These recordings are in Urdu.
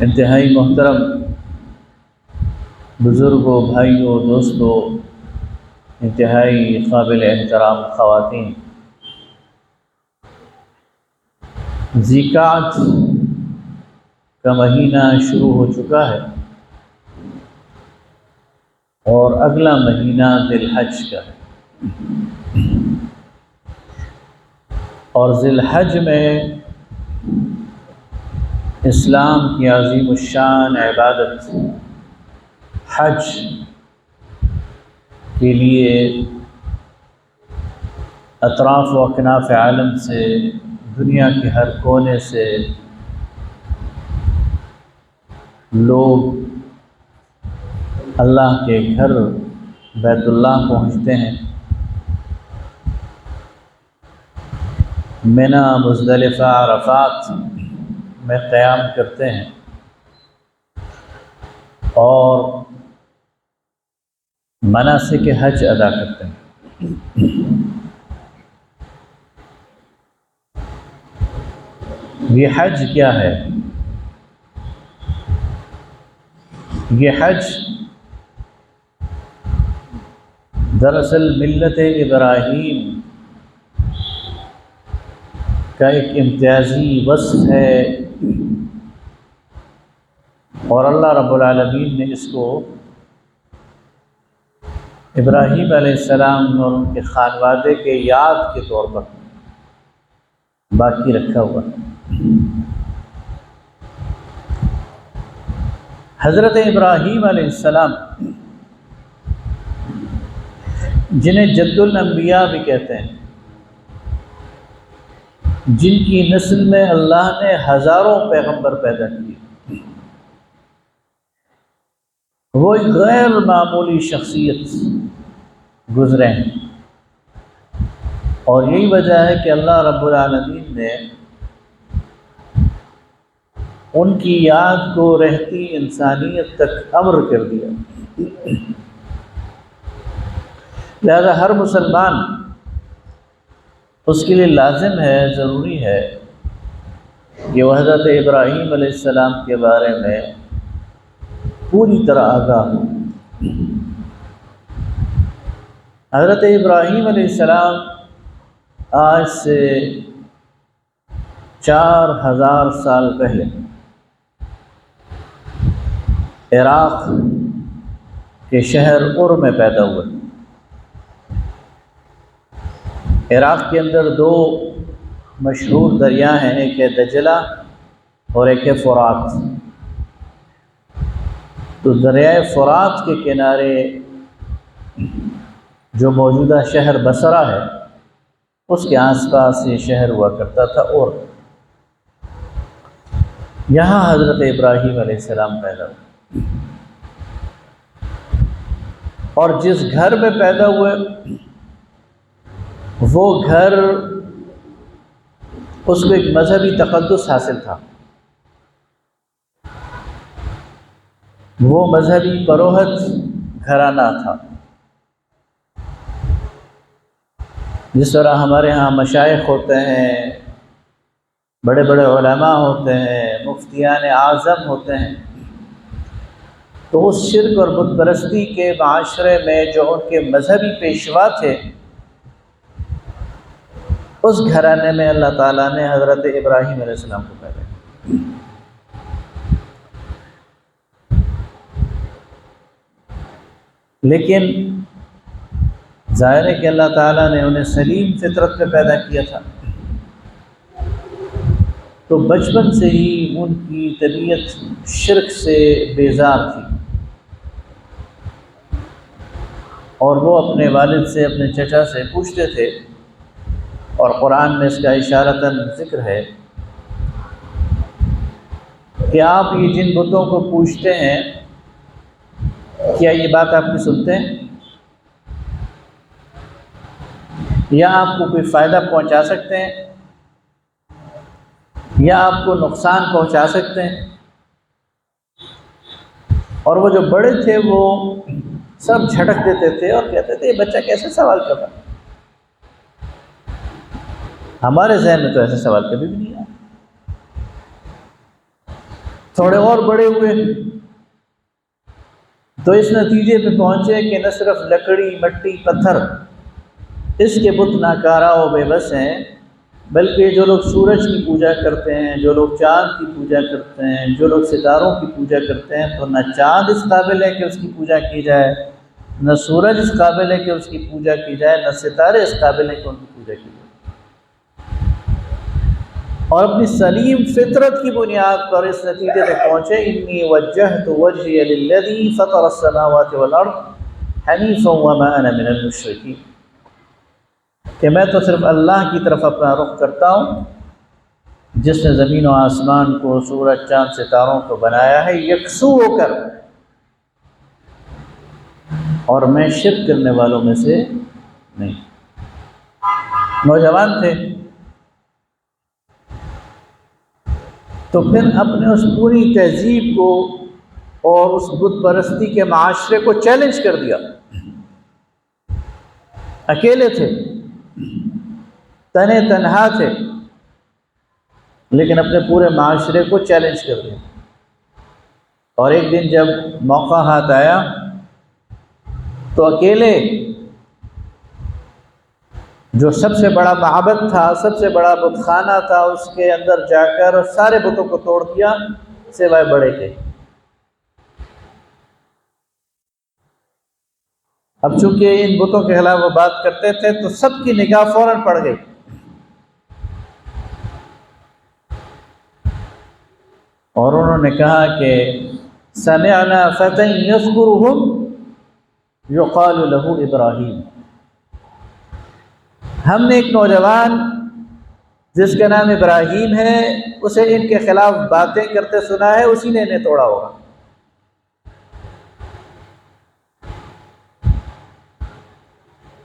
انتہائی محترم بزرگوں، بھائیوں، دوستوں، انتہائی قابل احترام خواتین، ذیقعد کا مہینہ شروع ہو چکا ہے اور اگلا مہینہ ذی الحج کا ہے، اور ذی الحج میں اسلام کی عظیم الشان عبادت حج کے لیے اطراف و اکناف عالم سے، دنیا کے ہر کونے سے لوگ اللہ کے گھر بیت اللہ پہنچتے ہیں، منی، مزدلفہ، عرفات میں قیام کرتے ہیں اور مناسک حج ادا کرتے ہیں۔ یہ حج کیا ہے؟ یہ حج دراصل ملت ابراہیم کا ایک امتیازی وصف ہے، اور اللہ رب العالمین نے اس کو ابراہیم علیہ السلام اور ان کے خانوادے کے یاد کے طور پر باقی رکھا ہوا ہے۔ حضرت ابراہیم علیہ السلام، جنہیں جد الانبیاء بھی کہتے ہیں، جن کی نسل میں اللہ نے ہزاروں پیغمبر پیدا کیے، وہ ایک غیر معمولی شخصیت گزرے ہیں، اور یہی وجہ ہے کہ اللہ رب العالمین نے ان کی یاد کو رہتی انسانیت تک امر کر دیا۔ لہذا ہر مسلمان، اس کے لیے لازم ہے، ضروری ہے کہ وہ حضرت ابراہیم علیہ السلام کے بارے میں پوری طرح آگاہ ہو۔ حضرت ابراہیم علیہ السلام آج سے 4000 سال پہلے عراق کے شہر ار میں پیدا ہوئے۔ عراق کے اندر دو مشہور دریا ہیں، ایک ہے دجلہ اور ایک ہے فرات۔ تو دریائے فرات کے کنارے جو موجودہ شہر بصرہ ہے، اس کے آس پاس یہ شہر ہوا کرتا تھا، اور یہاں حضرت ابراہیم علیہ السلام پیدا ہوئے، اور جس گھر میں پیدا ہوئے وہ گھر، اس کو ایک مذہبی تقدس حاصل تھا، وہ مذہبی پروہت گھرانہ تھا۔ جس طرح ہمارے ہاں مشائخ ہوتے ہیں، بڑے بڑے علماء ہوتے ہیں، مفتیان اعظم ہوتے ہیں، تو اس شرک اور بت پرستی کے معاشرے میں جو ان کے مذہبی پیشوا تھے، اس گھرانے میں اللہ تعالیٰ نے حضرت ابراہیم علیہ السلام کو پیدا کیا۔ لیکن ظاہر ہے کہ اللہ تعالیٰ نے انہیں سلیم فطرت پہ پیدا کیا تھا، تو بچپن سے ہی ان کی طبیعت شرک سے بیزار تھی، اور وہ اپنے والد سے، اپنے چچا سے پوچھتے تھے، اور قرآن میں اس کا اشارتاً ذکر ہے کہ آپ یہ جن بتوں کو پوچھتے ہیں، کیا یہ بات آپ کی سنتے ہیں؟ یا آپ کو کوئی فائدہ پہنچا سکتے ہیں، یا آپ کو نقصان پہنچا سکتے ہیں؟ اور وہ جو بڑے تھے وہ سب جھٹک دیتے تھے اور کہتے تھے یہ بچہ کیسے سوال کر رہا ہے؟ ہمارے ذہن میں تو ایسا سوال کبھی بھی نہیں آیا۔ تھوڑے اور بڑے ہوئے تو اس نتیجے پہ پہنچے کہ نہ صرف لکڑی، مٹی، پتھر اس کے بت ناکارہ و بے بس ہیں، بلکہ جو لوگ سورج کی پوجا کرتے ہیں، جو لوگ چاند کی پوجا کرتے ہیں، جو لوگ ستاروں کی پوجا کرتے ہیں، تو نہ چاند اس قابل ہے کہ اس کی پوجا کی جائے، نہ سورج اس قابل ہے کہ اس کی پوجا کی جائے، نہ ستارے اس قابل ہے کہ ان کی پوجا کی جائے۔ اور اپنی سلیم فطرت کی بنیاد پر اس نتیجے تک پہنچے، انی وجہت وجہی للذی فطر السماوات والارض حنیفا وما انا من المشرکین، کہ میں تو صرف اللہ کی طرف اپنا رخ کرتا ہوں جس نے زمین و آسمان کو، سورج، چاند، ستاروں کو بنایا ہے یکسو ہو کر، اور میں شرک کرنے والوں میں سے نہیں۔ نوجوان تھے تو پھر اپنے اس پوری تہذیب کو اور اس بت پرستی کے معاشرے کو چیلنج کر دیا۔ اکیلے تھے، تنے تنہا تھے، لیکن اپنے پورے معاشرے کو چیلنج کر دیا۔ اور ایک دن جب موقع ہاتھ آیا تو اکیلے جو سب سے بڑا معبد تھا، سب سے بڑا بت خانہ تھا، اس کے اندر جا کر سارے بتوں کو توڑ دیا سوائے بڑے کے۔ اب چونکہ ان بتوں کے خلاف وہ بات کرتے تھے تو سب کی نگاہ فوراً پڑ گئی، اور انہوں نے کہا کہ سمعنا فتى يذكرهم يقال له ابراہیم، ہم نے ایک نوجوان جس کا نام ابراہیم ہے اسے ان کے خلاف باتیں کرتے سنا ہے، اسی نے انہیں توڑا ہوگا۔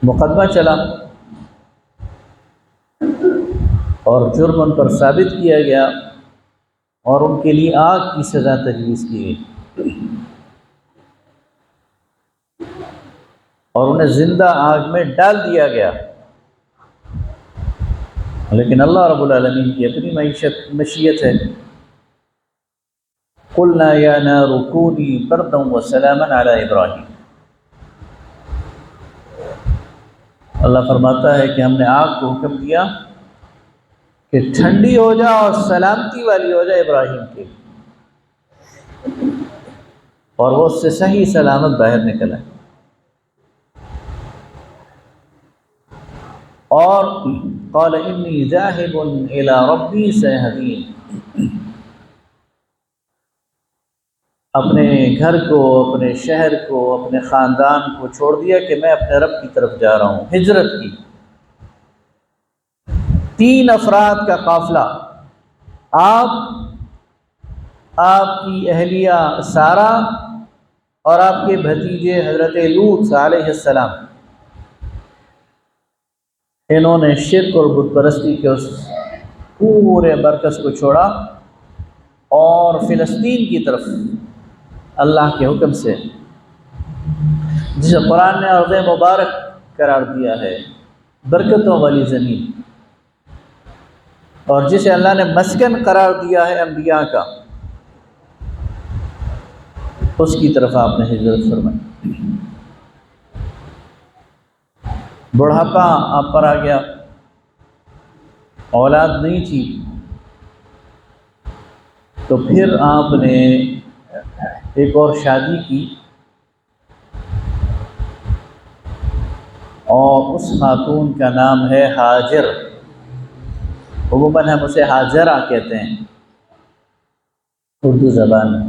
مقدمہ چلا اور جرم ان پر ثابت کیا گیا اور ان کے لیے آگ کی سزا تجویز کی گئی، اور انہیں زندہ آگ میں ڈال دیا گیا۔ لیکن اللہ رب العالمین کی اپنی مشیت ہے، قلنا یا نار کونی بردا وسلاما علی ابراہیم، اللہ فرماتا ہے کہ ہم نے آگ کو حکم دیا کہ ٹھنڈی ہو جا اور سلامتی والی ہو جائے ابراہیم کی، اور وہ اس سے صحیح سلامت باہر نکلا۔ اور قال انی ذاہب الی ربی سیہدین، اپنے گھر کو، اپنے شہر کو، اپنے خاندان کو چھوڑ دیا کہ میں اپنے رب کی طرف جا رہا ہوں، ہجرت کی۔ 3 افراد کا قافلہ، آپ کی اہلیہ سارہ اور آپ کے بھتیجے حضرت لوط علیہ السلام، انہوں نے شرک اور بت پرستی کے اس پورے مرکز کو چھوڑا اور فلسطین کی طرف اللہ کے حکم سے، جسے قرآن نے ارض مبارک قرار دیا ہے، برکتوں والی زمین، اور جسے اللہ نے مسکن قرار دیا ہے انبیاء کا، اس کی طرف آپ نے ہجرت فرمائی۔ بڑھاپا آپ پر آ گیا، اولاد نہیں تھی، تو پھر آپ نے ایک اور شادی کی، اور اس خاتون کا نام ہے ہاجر، عموماً ہم اسے ہاجرہ کہتے ہیں اردو زبان میں،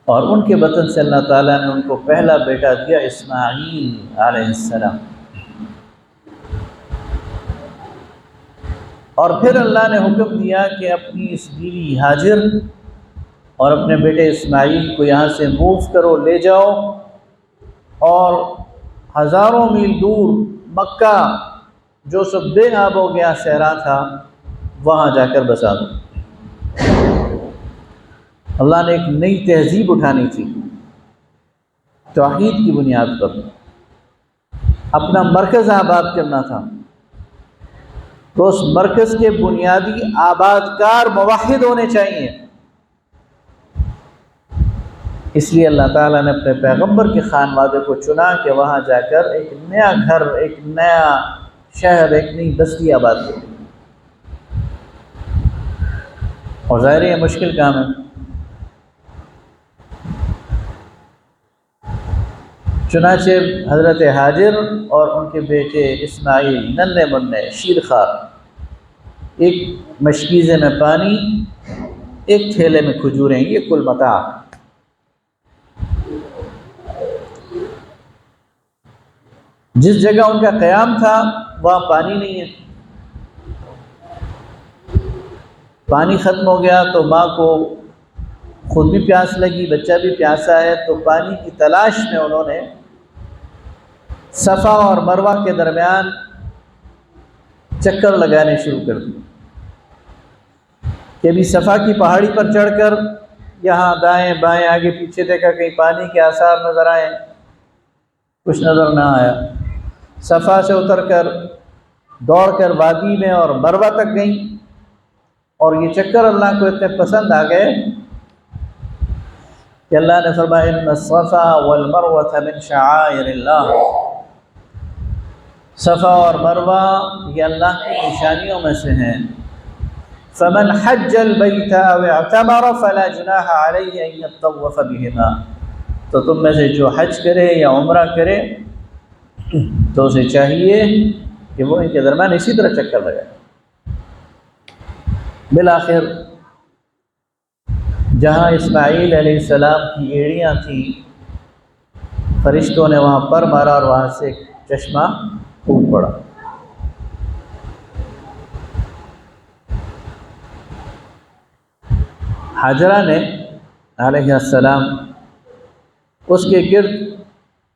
اور ان کے بطن سے اللہ تعالیٰ نے ان کو پہلا بیٹا دیا اسماعیل علیہ السلام۔ اور پھر اللہ نے حکم دیا کہ اپنی اس بیوی ہاجر اور اپنے بیٹے اسماعیل کو یہاں سے موو کرو، لے جاؤ، اور ہزاروں میل دور مکہ جو سب بے آب و گیا صحرا تھا وہاں جا کر بسا دو۔ اللہ نے ایک نئی تہذیب اٹھانی تھی توحید کی بنیاد پر، اپنا مرکز آباد کرنا تھا، تو اس مرکز کے بنیادی آباد کار موحد ہونے چاہیے۔ اس لیے اللہ تعالیٰ نے اپنے پیغمبر کے خانوادے کو چنا کہ وہاں جا کر ایک نیا گھر، ایک نیا شہر، ایک نئی بستی آباد کی، اور ظاہر یہ مشکل کام ہے۔ چنانچہ حضرت ہاجر اور ان کے بیٹے اسماعیل ننھے منھے شیرخوار، ایک مشکیزے میں پانی، ایک تھیلے میں کھجوریں، یہ کل متاع۔ جس جگہ ان کا قیام تھا وہاں پانی نہیں ہے، پانی ختم ہو گیا تو ماں کو خود بھی پیاس لگی، بچہ بھی پیاسا ہے، تو پانی کی تلاش میں انہوں نے صفا اور مروہ کے درمیان چکر لگانے شروع کر دیے کہ ابھی صفا کی پہاڑی پر چڑھ کر یہاں دائیں بائیں آگے پیچھے دیکھا، کہیں پانی کے آثار نظر آئے، کچھ نظر نہ آیا۔ صفا سے اتر کر دوڑ کر وادی میں اور مروہ تک گئیں، اور یہ چکر اللہ کو اتنے پسند آ گئے کہ اللہ نے فرمایا ان الصفا والمروہ من شعائر اللہ، صفا اور مروہ یہ اللہ کی نشانیوں میں سے ہیں۔ فمن حج البیت او اعتمر فلا جناح علیہ ان یطوف بہما، تو تم میں سے جو حج کرے یا عمرہ کرے تو اسے چاہیے کہ وہ ان کے درمیان اسی طرح چکر لگائے۔ بالآخر جہاں اسماعیل علیہ السلام کی ایڑیاں تھیں، فرشتوں نے وہاں پر مارا اور وہاں سے ایک چشمہ پھوٹ پڑا۔ حاجرہ نے علیہ السلام اس کے گرد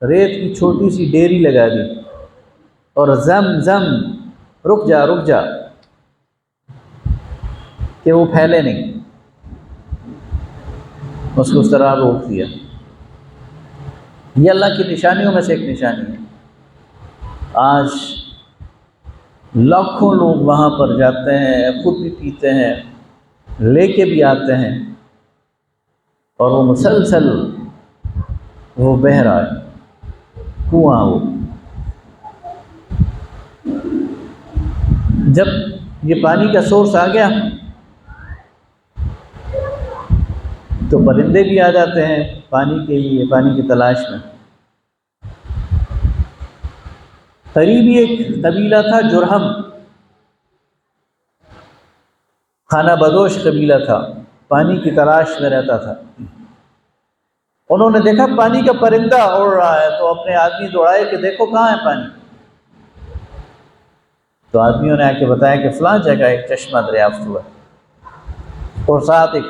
ریت کی چھوٹی سی ڈیری لگا دی اور زم زم رک جا رک جا کہ وہ پھیلے نہیں، اس کو اس طرح روک دیا۔ یہ اللہ کی نشانیوں میں سے ایک نشانی ہے۔ آج لاکھوں لوگ وہاں پر جاتے ہیں، خود بھی پیتے ہیں، لے کے بھی آتے ہیں، اور وہ مسلسل وہ بہہ رہا ہے کنواں۔ وہ جب یہ پانی کا سورس آ گیا تو پرندے بھی آ جاتے ہیں پانی کے لیے، پانی کی تلاش میں۔ قریبی ایک قبیلہ تھا جرہم، خانہ بدوش قبیلہ تھا، پانی کی تلاش میں رہتا تھا۔ انہوں نے دیکھا پانی کا پرندہ اڑ رہا ہے تو اپنے آدمی دوڑائے کہ دیکھو کہاں ہے پانی، تو آدمیوں نے آ کے بتایا کہ فلاں جگہ ایک چشمہ دریافت ہوا، اور ساتھ ایک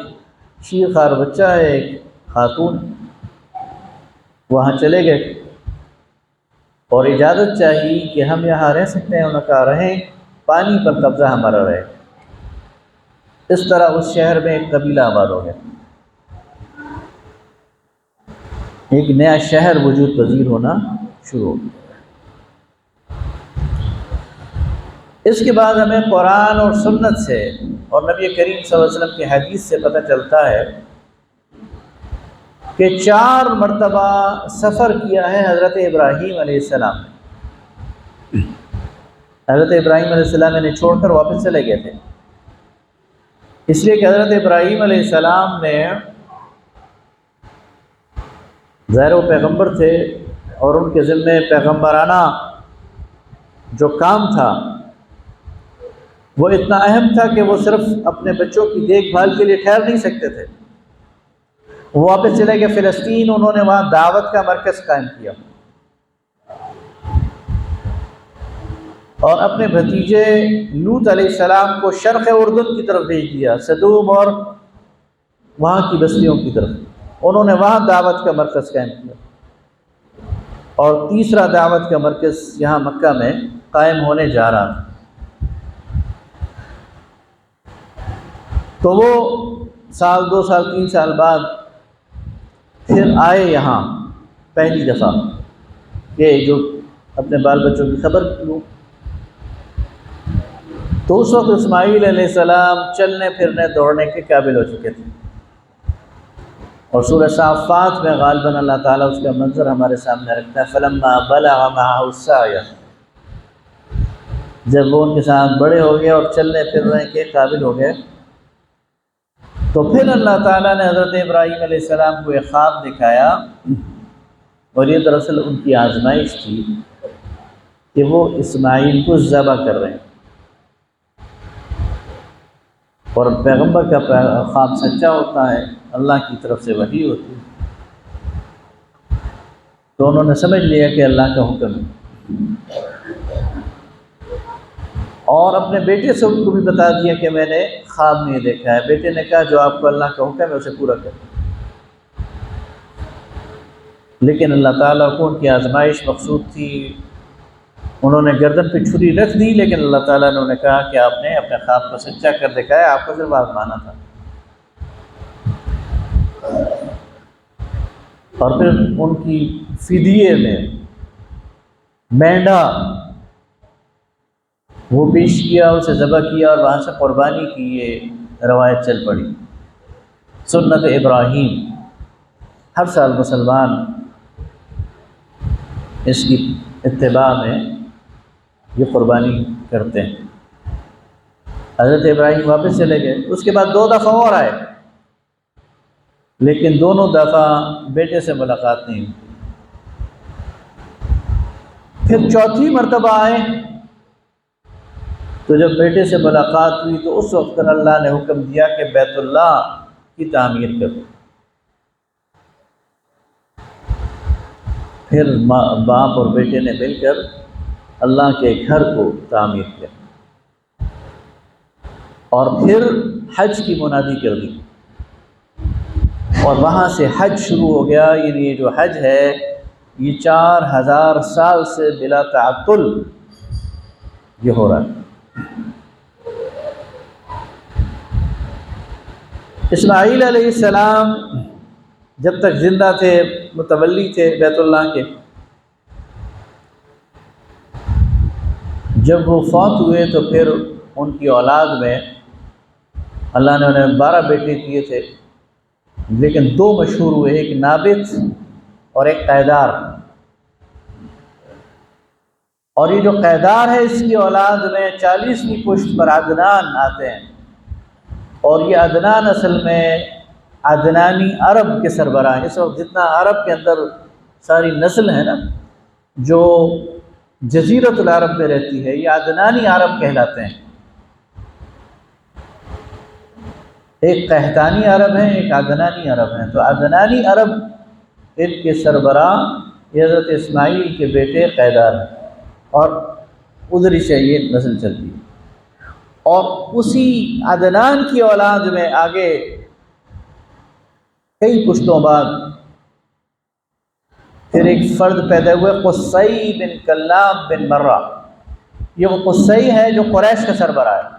شیرخوار بچہ ہے، ایک خاتون۔ وہاں چلے گئے اور اجازت چاہیے کہ ہم یہاں رہ سکتے ہیں، انہوں نے کہا رہیں، پانی پر قبضہ ہمارا رہے۔ اس طرح اس شہر میں ایک قبیلہ آباد ہو گیا، ایک نیا شہر وجود پذیر ہونا شروع ہو گیا۔ اس کے بعد ہمیں قرآن اور سنت سے اور نبی کریم صلی اللہ علیہ وسلم کی حدیث سے پتہ چلتا ہے کہ 4 مرتبہ سفر کیا ہے حضرت ابراہیم علیہ السلام نے۔ حضرت ابراہیم علیہ السلام انہیں چھوڑ کر واپس چلے گئے تھے، اس لیے کہ حضرت ابراہیم علیہ السلام نے ظاہر وہ پیغمبر تھے، اور ان کے ذمے پیغمبرانہ جو کام تھا وہ اتنا اہم تھا کہ وہ صرف اپنے بچوں کی دیکھ بھال کے لیے ٹھہر نہیں سکتے تھے۔ وہ واپس چلے گئے فلسطین، انہوں نے وہاں دعوت کا مرکز قائم کیا، اور اپنے بھتیجے لوط علیہ السلام کو شرق اردن کی طرف بھیج دیا، سدوم اور وہاں کی بستیوں کی طرف۔ انہوں نے وہاں دعوت کا مرکز قائم کیا، اور تیسرا دعوت کا مرکز یہاں مکہ میں قائم ہونے جا رہا تھا۔ تو وہ سال 2 سال 3 سال بعد پھر آئے یہاں پہلی دفعہ، کہ جو اپنے بال بچوں کی خبر لوں۔ تو اس وقت اسماعیل علیہ السلام چلنے پھرنے دوڑنے کے قابل ہو چکے تھے، اور سورہ صافات میں غالباً اللہ تعالیٰ اس کا منظر ہمارے سامنے رکھتا ہے، فلما بلغ معه السعی، جب وہ ان کے ساتھ بڑے ہو گئے اور چلنے پھرنے کے قابل ہو گئے، تو پھر اللہ تعالیٰ نے حضرت ابراہیم علیہ السلام کو ایک خواب دکھایا، اور یہ دراصل ان کی آزمائش تھی کہ وہ اسماعیل کو ذبح کر رہے ہیں، اور پیغمبر کا خواب سچا ہوتا ہے، اللہ کی طرف سے وحی ہوتی ہے، تو انہوں نے سمجھ لیا کہ اللہ کا حکم ہے، اور اپنے بیٹے سے ان کو بھی بتا دیا کہ میں نے خواب نہیں دیکھا ہے۔ بیٹے نے کہا جو آپ کو اللہ کا حکم ہے اسے پورا کریں، لیکن اللہ تعالیٰ کو ان کی آزمائش مقصود تھی، انہوں نے گردن پہ چھری رکھ دی، لیکن اللہ تعالیٰ نے انہیں کہا کہ آپ نے اپنے خواب کو سچا کر دکھایا، آپ کو صرف آزمانا تھا۔ اور پھر ان کی فدیے میں مینڈا وہ پیش کیا، اسے ذبح کیا، اور وہاں سے قربانی کی یہ روایت چل پڑی، سنت ابراہیم۔ ہر سال مسلمان اس کی اتباع میں یہ قربانی کرتے ہیں۔ حضرت ابراہیم واپس چلے گئے، اس کے بعد 2 دفعہ اور آئے، لیکن دونوں دفعہ بیٹے سے ملاقات نہیں ہوئی۔ پھر 4تھی مرتبہ آئے، تو جب بیٹے سے ملاقات ہوئی تو اس وقت اللہ نے حکم دیا کہ بیت اللہ کی تعمیر کرو۔ پھر باپ اور بیٹے نے مل کر اللہ کے گھر کو تعمیر کیا، اور پھر حج کی منادی کر دی، اور وہاں سے حج شروع ہو گیا۔ یعنی یہ جو حج ہے یہ 4000 سال سے بلا تعطل یہ ہو رہا ہے۔ اسماعیل علیہ السلام جب تک زندہ تھے، متولی تھے بیت اللہ کے، جب وہ فوت ہوئے تو پھر ان کی اولاد میں اللہ نے انہیں 12 بیٹے دیے تھے، لیکن 2 مشہور ہوئے، ایک نابت اور ایک قیدار۔ اور یہ جو قیدار ہے اس کی اولاد میں 40ویں پشت پر عدنان آتے ہیں، اور یہ عدنان اصل میں عدنانی عرب کے سربراہ ہیں۔ اس وقت جتنا عرب کے اندر ساری نسل ہے نا جو جزیرۃ العرب میں رہتی ہے، یہ عدنانی عرب کہلاتے ہیں۔ ایک قحطانی عرب ہیں، ایک عدنانی عرب ہیں۔ تو عدنانی عرب ان کے سربراہ حضرت اسماعیل کے بیٹے قیدار ہیں، اور ادھر سے یہ نسل چلتی ہے۔ اور اسی عدنان کی اولاد میں آگے کئی پشتوں بعد پھر ایک فرد پیدا ہوئے، قصی بن کلاب بن مرہ۔ یہ وہ قصی ہے جو قریش کا سربراہ ہے،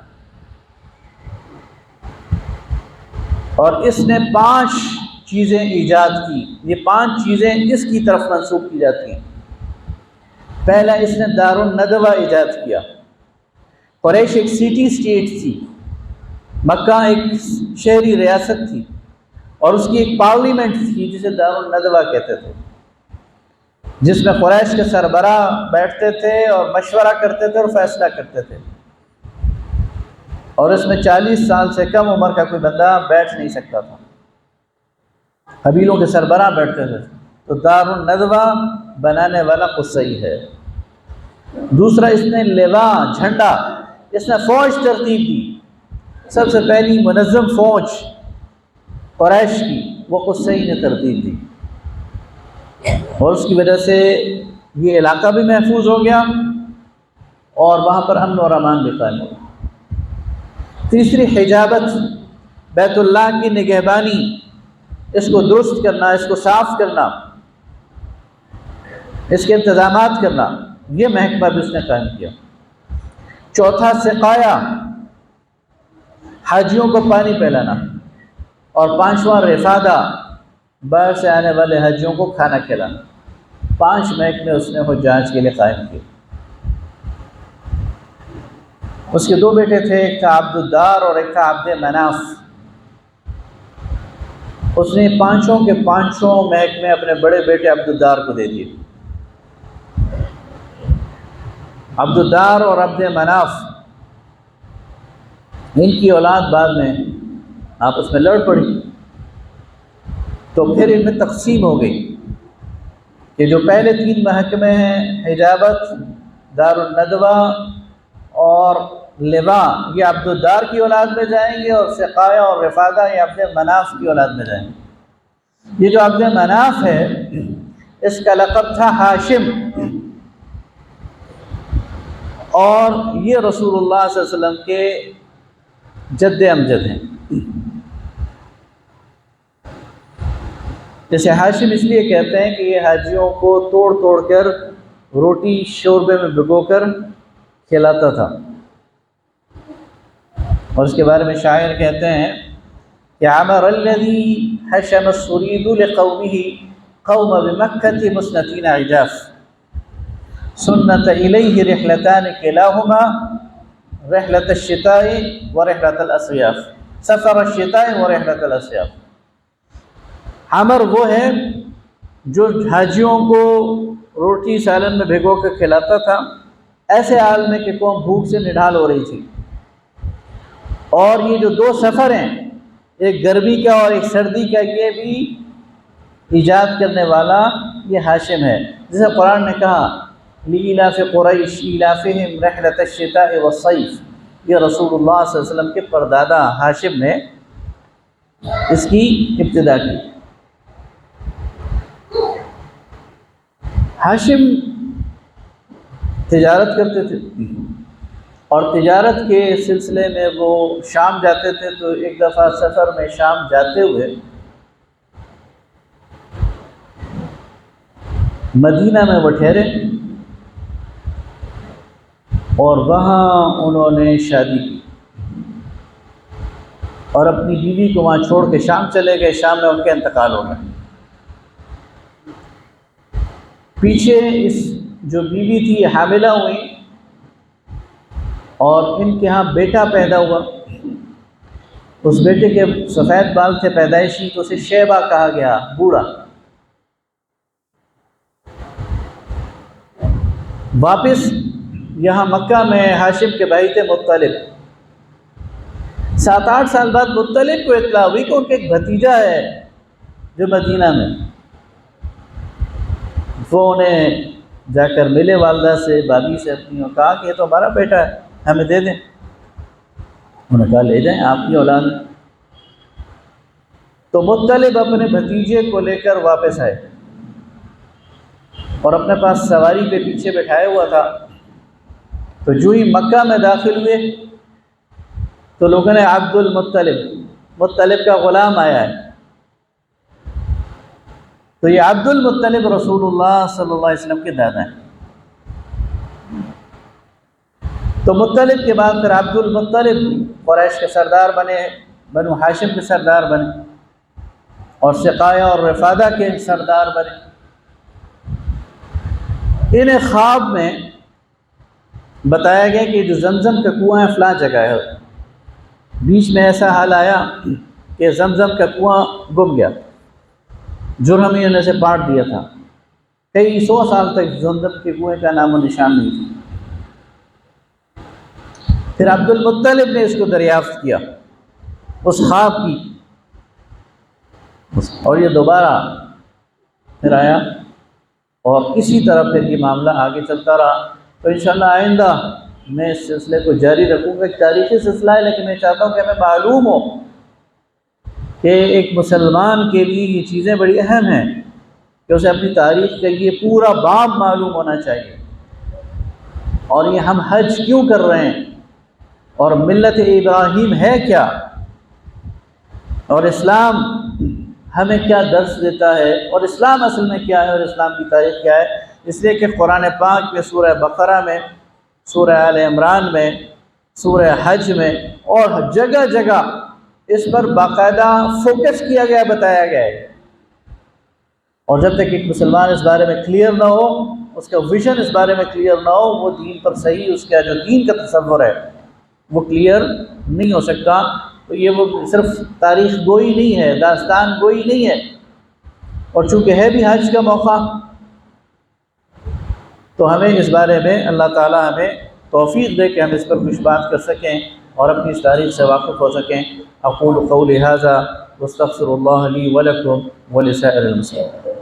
اور اس نے 5 چیزیں ایجاد کی۔ یہ 5 چیزیں اس کی طرف منسوب کی جاتی ہیں۔ پہلا، اس نے دار الندوہ ایجاد کیا۔ قریش ایک سٹی اسٹیٹ تھی، مکہ ایک شہری ریاست تھی، اور اس کی ایک پارلیمنٹ تھی جسے دار الندوہ کہتے تھے، جس میں قریش کے سربراہ بیٹھتے تھے اور مشورہ کرتے تھے اور فیصلہ کرتے تھے، اور اس میں 40 سال سے کم عمر کا کوئی بندہ بیٹھ نہیں سکتا تھا، قبیلوں کے سربراہ بیٹھتے تھے۔ تو دار الندوہ بنانے والا قصی ہے۔ دوسرا، اس نے لواء، جھنڈا، اس نے فوج ترتیب دی۔ سب سے پہلی منظم فوج قریش کی وہ قصی نے ترتیب دی، اور اس کی وجہ سے یہ علاقہ بھی محفوظ ہو گیا اور وہاں پر امن اور امان بھی قائم ہو گیا۔ تیسری، حجابت، بیت اللہ کی نگہبانی، اس کو درست کرنا، اس کو صاف کرنا، اس کے انتظامات کرنا، یہ محکمہ بھی اس نے قائم کیا۔ چوتھا، سقایا، حاجیوں کو پانی پلانا، اور 5واں، رفادہ، باہر سے آنے والے حاجیوں کو کھانا کھلانا۔ 5 محکمے اس نے حجاج کے لیے قائم کیے۔ اس کے 2 بیٹے تھے، ایک تھا عبد الدار اور ایک تھا عبد مناف۔ اس نے 5 کے 5 محکمے اپنے بڑے بیٹے عبد الدار کو دے دیے۔ عبد الدار اور عبد مناف ان کی اولاد بعد میں آپس میں لڑ پڑی، تو پھر ان میں تقسیم ہو گئی کہ جو پہلے 3 محکمے ہیں، حجابت، دار الندوہ اور لواء، یہ عبد الدار کی اولاد میں جائیں گے، اور سقایہ اور رفادہ یہ عبد مناف کی اولاد میں جائیں گے۔ یہ جو عبد مناف ہے اس کا لقب تھا ہاشم، اور یہ رسول اللہ صلی اللہ علیہ وسلم کے جد امجد ہیں۔ جیسے ہاشم اس لیے کہتے ہیں کہ یہ حاجیوں کو توڑ توڑ کر روٹی شوربے میں بھگو کر کھلاتا تھا، اور اس کے بارے میں شاعر کہتے ہیں کہ عمر الذی حشم السرید لقومه قوم بمکۃ مسنتین عجاف سنت الیہ رحلتان کلاہما رحلۃ الشتاء ورحلۃ الاصیاف، سفر الشتاء ورحلۃ الاصیاف۔ عمر وہ ہے جو حاجیوں کو روٹی سالن میں بھگو کر کھلاتا تھا، ایسے حال میں کہ قوم بھوک سے نڈھال ہو رہی تھی۔ اور یہ جو 2 سفر ہیں، ایک گرمی کا اور ایک سردی کا، یہ بھی ایجاد کرنے والا یہ ہاشم ہے، جسے قرآن نے کہا لإلاف قریش ایلافہم رحلۃ الشتاء والصیف۔ یہ رسول اللہ صلی اللہ علیہ وسلم کے پردادا ہاشم نے اس کی ابتدا کی۔ ہاشم تجارت کرتے تھے، اور تجارت کے سلسلے میں وہ شام جاتے تھے، تو ایک دفعہ سفر میں شام جاتے ہوئے مدینہ میں وہ ٹھہرے، اور وہاں انہوں نے شادی کی، اور اپنی بیوی کو وہاں چھوڑ کے شام چلے گئے۔ شام میں ان کے انتقال ہو گیا۔ پیچھے اس جو بیوی تھی یہ حاملہ ہوئی، اور ان کے ہاں بیٹا پیدا ہوا۔ اس بیٹے کے سفید بال تھے پیدائشی، تو اسے شیبہ کہا گیا، بوڑھا۔ واپس یہاں مکہ میں ہاشم کے بھائی تھے مطلب۔ 7-8 سال بعد مطلب کو اطلاع ہوئی کہ ان کا ایک بھتیجا ہے جو مدینہ میں۔ وہ انہیں جا کر ملے والدہ سے، بابی سے اپنی، اور کہا کہ یہ تو ہمارا بیٹا ہے، ہمیں دے دیں۔ انہوں نے کہا لے جائیں، آپ کی اولاد۔ تو مطلب اپنے بھتیجے کو لے کر واپس آئے، اور اپنے پاس سواری پہ پیچھے بٹھایا ہوا تھا۔ تو جو ہی مکہ میں داخل ہوئے تو لوگوں نے عبد المطلب، مطلب کا غلام آیا ہے، تو یہ عبد المطلب رسول اللہ صلی اللہ علیہ وسلم کے دادا ہیں۔ تو مطلب کے بعد پھر عبد المطلب قریش کے سردار بنے، بنو ہاشم کے سردار بنے، اور سقایہ اور رفادہ کے سردار بنے۔ انہیں خواب میں بتایا گیا کہ جو زمزم کا کنواں ہے فلاں جگہ ہے۔ بیچ میں ایسا حال آیا کہ زمزم کا کنواں گم گیا، جرہمیوں نے اسے پاٹ دیا تھا، کئی 100 سال تک زمزم کے کنویں کا نام و نشان نہیں تھا۔ پھر عبد المطلب نے اس کو دریافت کیا، اس خواب کی، اور یہ دوبارہ پھر آیا، اور اسی طرح پھر یہ معاملہ آگے چلتا رہا۔ تو انشاءاللہ آئندہ میں اس سلسلے کو جاری رکھوں گا۔ ایک تاریخی سلسلہ ہے، لیکن میں چاہتا ہوں کہ ہمیں معلوم ہو کہ ایک مسلمان کے لیے یہ چیزیں بڑی اہم ہیں کہ اسے اپنی تاریخ کا یہ پورا باب معلوم ہونا چاہیے، اور یہ ہم حج کیوں کر رہے ہیں، اور ملت ابراہیم ہے کیا، اور اسلام ہمیں کیا درس دیتا ہے، اور اسلام اصل میں کیا ہے، اور اسلام کی تاریخ کیا ہے۔ اس لیے کہ قرآن پاک میں سورہ بقرہ میں، سورہ آل عمران میں، سورہ حج میں، اور جگہ جگہ اس پر باقاعدہ فوکس کیا گیا، بتایا گیا ہے اور جب تک ایک مسلمان اس بارے میں کلیئر نہ ہو، اس کا ویژن اس بارے میں کلیئر نہ ہو، وہ دین پر صحیح اس کا جو دین کا تصور ہے وہ کلیئر نہیں ہو سکتا۔ تو یہ وہ صرف تاریخ گوئی نہیں ہے، داستان گوئی نہیں ہے، اور چونکہ ہے بھی حج کا موقع، تو ہمیں اس بارے میں اللہ تعالی ہمیں توفیق دے کہ ہم اس پر کچھ بات کر سکیں اور اپنی اس تاریخ سے واقف ہو سکیں۔ اقول قولی ھذا واستغفر اللہ لی ولکم ولسائر المسلمین۔